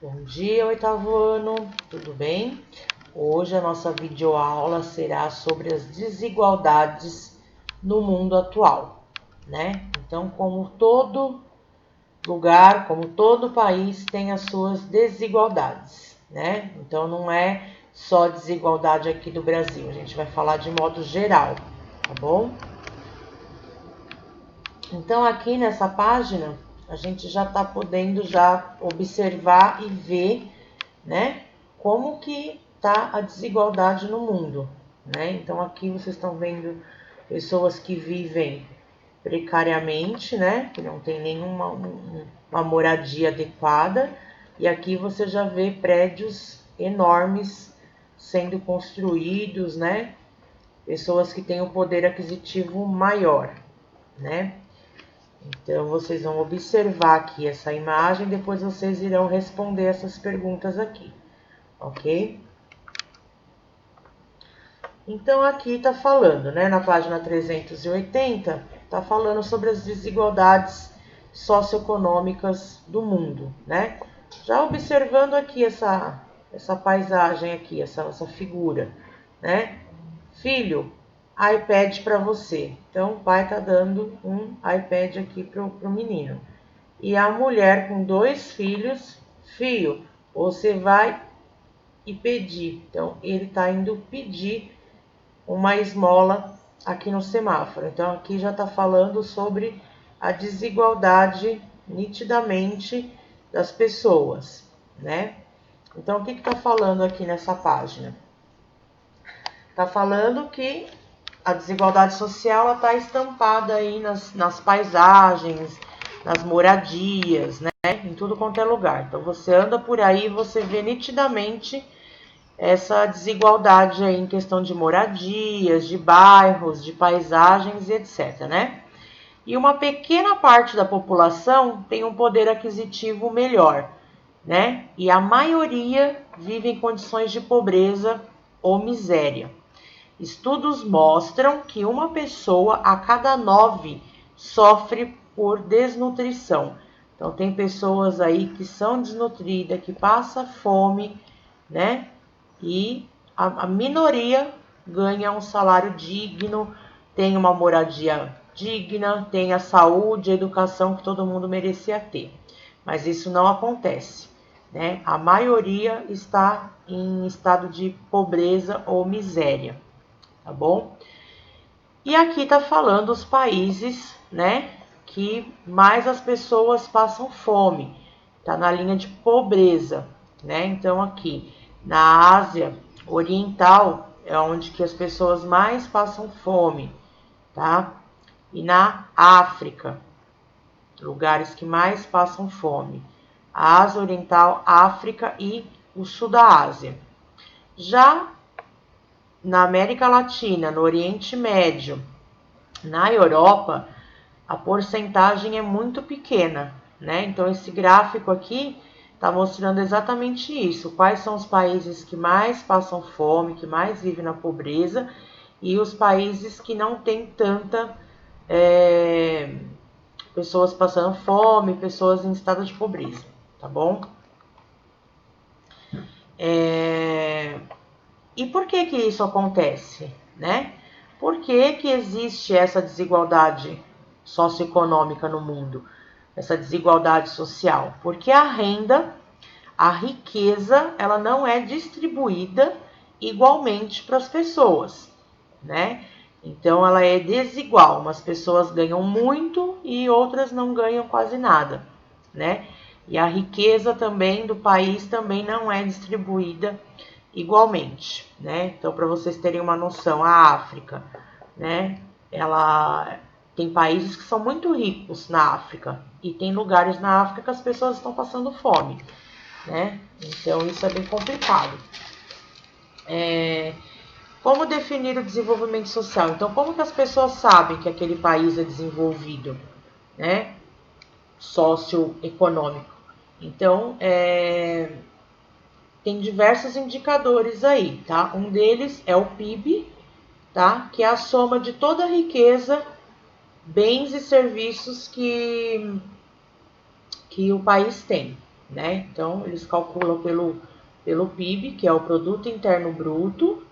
Bom dia, oitavo ano, tudo bem? Hoje a nossa videoaula será sobre as desigualdades no mundo atual, né? Então, como todo lugar, como todo país tem as suas desigualdades, né? Então, não é só desigualdade aqui do Brasil, a gente vai falar de modo geral, tá bom? Então, aqui nessa página, a gente já está podendo já observar e ver, né, como que está a desigualdade no mundo, né? Então, aqui vocês estão vendo pessoas que vivem precariamente, né, que não tem nenhuma uma moradia adequada, e aqui você já vê prédios enormes sendo construídos, né, pessoas que têm um poder aquisitivo maior, né? Então, vocês vão observar aqui essa imagem, depois vocês irão responder essas perguntas aqui, ok? Então, aqui está falando, né, na página 380, está falando sobre as desigualdades socioeconômicas do mundo, né? Já observando aqui essa paisagem aqui, essa figura, né? Filho, iPad para você. Então, o pai está dando um iPad aqui para o menino. E a mulher com 2 filhos, filho, você vai e pedir. Então, ele está indo pedir uma esmola aqui no semáforo. Então, aqui já está falando sobre a desigualdade nitidamente das pessoas, né? Então, o que está falando aqui nessa página? Está falando que a desigualdade social está estampada aí nas paisagens, nas moradias, né? Em tudo quanto é lugar. Então, você anda por aí e você vê nitidamente essa desigualdade aí em questão de moradias, de bairros, de paisagens e etc, né? E uma pequena parte da população tem um poder aquisitivo melhor, né? E a maioria vive em condições de pobreza ou miséria. Estudos mostram que uma pessoa a cada 9 sofre por desnutrição. Então, tem pessoas aí que são desnutridas, que passam fome, né? E a minoria ganha um salário digno, tem uma moradia digna, tem a saúde, a educação que todo mundo merecia ter. Mas isso não acontece, né? A maioria está em estado de pobreza ou miséria, tá bom? E aqui tá falando os países, né, que mais as pessoas passam fome, tá na linha de pobreza, né? Então aqui na Ásia Oriental é onde que as pessoas mais passam fome, tá? E na África, lugares que mais passam fome. A Ásia Oriental, África e o Sul da Ásia. Já na América Latina, no Oriente Médio, na Europa, a porcentagem é muito pequena, né? Então, esse gráfico aqui está mostrando exatamente isso. Quais são os países que mais passam fome, que mais vivem na pobreza, e os países que não têm tanta pessoas passando fome, pessoas em estado de pobreza, tá bom? E por que que isso acontece, né? Por que que existe essa desigualdade socioeconômica no mundo? Essa desigualdade social? Porque a renda, a riqueza, ela não é distribuída igualmente para as pessoas, né? Então, ela é desigual. Umas pessoas ganham muito e outras não ganham quase nada, né? E a riqueza também do país também não é distribuída igualmente, né? Então, para vocês terem uma noção, a África, né? Ela tem países que são muito ricos na África e tem lugares na África que as pessoas estão passando fome, né? Então, isso é bem complicado. Como definir o desenvolvimento social? Então, como que as pessoas sabem que aquele país é desenvolvido, né? Socioeconômico. Então, tem diversos indicadores aí, tá? Um deles é o PIB, tá? Que é a soma de toda a riqueza, bens e serviços que o país tem, né? Então, eles calculam pelo PIB, que é o Produto Interno Bruto,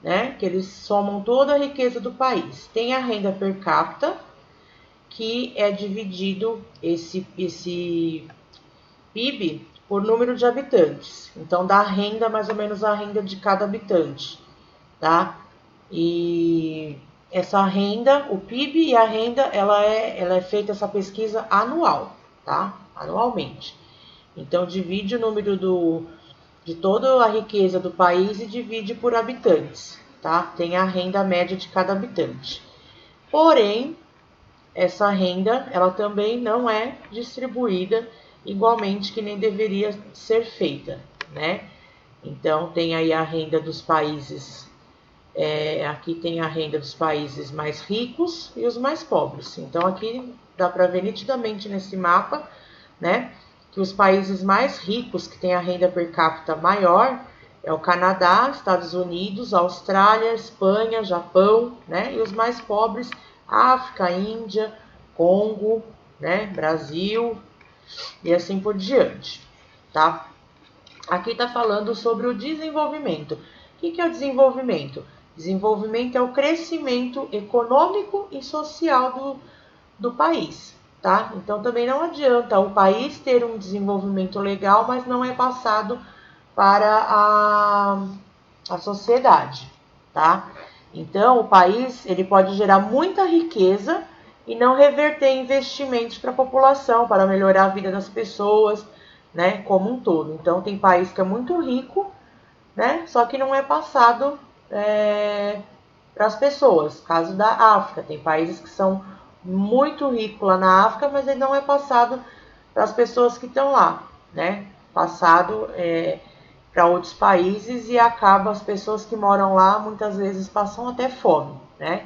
né? Que eles somam toda a riqueza do país. Tem a renda per capita, que é dividido esse PIB por número de habitantes. Então, dá renda, mais ou menos a renda de cada habitante, tá? E essa renda, o PIB e a renda, ela é feita essa pesquisa anual, tá? Anualmente. Então, divide o número de toda a riqueza do país e divide por habitantes, tá? Tem a renda média de cada habitante. Porém, essa renda, ela também não é distribuída igualmente que nem deveria ser feita, né? Então, tem aí a renda dos países, aqui tem a renda dos países mais ricos e os mais pobres. Então, aqui dá para ver nitidamente nesse mapa, né, que os países mais ricos, que têm a renda per capita maior, é o Canadá, Estados Unidos, Austrália, Espanha, Japão, né, e os mais pobres, África, Índia, Congo, né, Brasil e assim por diante, tá? Aqui está falando sobre o desenvolvimento. O que é o desenvolvimento? Desenvolvimento é o crescimento econômico e social do país, tá? Então também não adianta o país ter um desenvolvimento legal, mas não é passado para a sociedade, tá? Então o país ele pode gerar muita riqueza e não reverter investimentos para a população, para melhorar a vida das pessoas, né, como um todo. Então tem país que é muito rico, né, só que não é passado para as pessoas. Caso da África, tem países que são muito ricos lá na África, mas ele não é passado para as pessoas que estão lá, né? Passado para outros países e acaba as pessoas que moram lá muitas vezes passam até fome, né?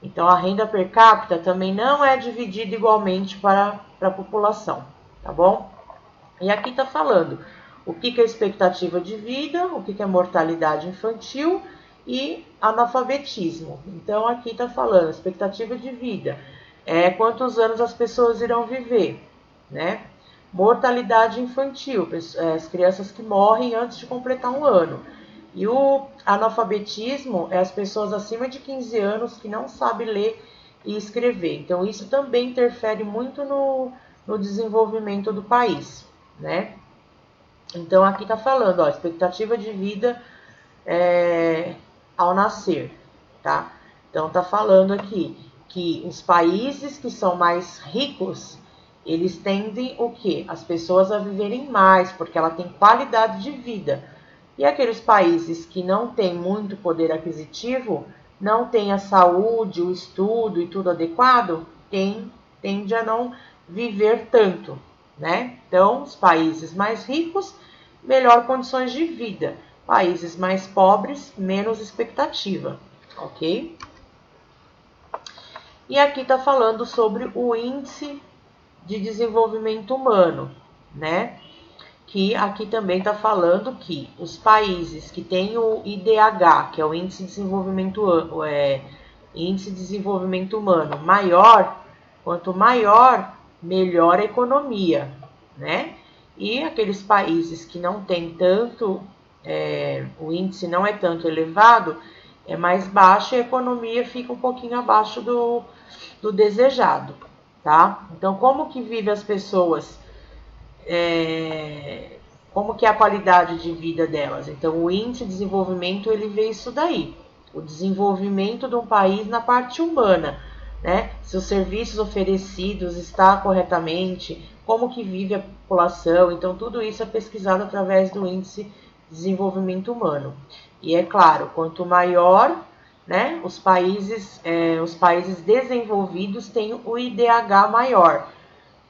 Então a renda per capita também não é dividida igualmente para a população, tá bom? E aqui está falando o que é expectativa de vida, o que é mortalidade infantil e analfabetismo. Então aqui está falando expectativa de vida, quantos anos as pessoas irão viver, né? Mortalidade infantil, as crianças que morrem antes de completar um ano. E o analfabetismo é as pessoas acima de 15 anos que não sabem ler e escrever. Então isso também interfere muito no desenvolvimento do país, né? Então aqui está falando, ó, expectativa de vida ao nascer, tá? Então tá falando aqui que os países que são mais ricos, eles tendem o quê? As pessoas a viverem mais, porque ela tem qualidade de vida. E aqueles países que não têm muito poder aquisitivo, não têm a saúde, o estudo e tudo adequado, tende a não viver tanto, né? Então, os países mais ricos, melhor condições de vida. Países mais pobres, menos expectativa, ok? E aqui está falando sobre o índice de desenvolvimento humano, né? Que aqui também está falando que os países que têm o IDH, que é o índice de desenvolvimento humano maior, quanto maior, melhor a economia, né? E aqueles países que não têm tanto, o índice não é tanto elevado, é mais baixo e a economia fica um pouquinho abaixo do desejado, tá? Então, como que vivem as pessoas, como que é a qualidade de vida delas? Então, o índice de desenvolvimento, ele vê isso daí, o desenvolvimento de um país na parte humana, né? Se os serviços oferecidos estão corretamente, como que vive a população, então tudo isso é pesquisado através do índice de desenvolvimento humano. E é claro, quanto maior, né, os países desenvolvidos têm o IDH maior,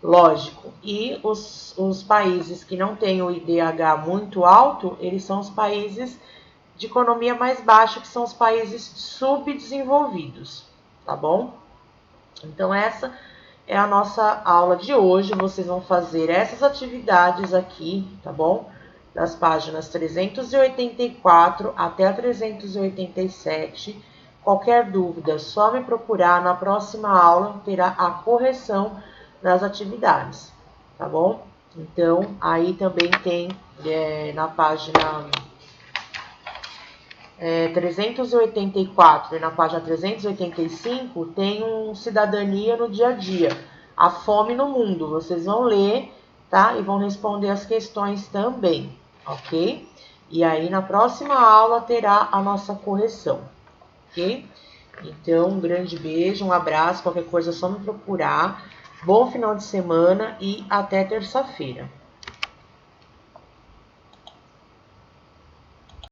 lógico. E os países que não têm o IDH muito alto, eles são os países de economia mais baixa, que são os países subdesenvolvidos, tá bom? Então essa é a nossa aula de hoje. Vocês vão fazer essas atividades aqui, tá bom? Das páginas 384 até a 387. Qualquer dúvida, só me procurar. Na próxima aula terá a correção das atividades, tá bom? Então, aí também tem na página 384 e na página 385 tem um cidadania no dia a dia, a fome no mundo. Vocês vão ler, tá? E vão responder as questões também, ok? E aí na próxima aula terá a nossa correção, ok? Então, um grande beijo, um abraço, qualquer coisa é só me procurar. Bom final de semana e até terça-feira.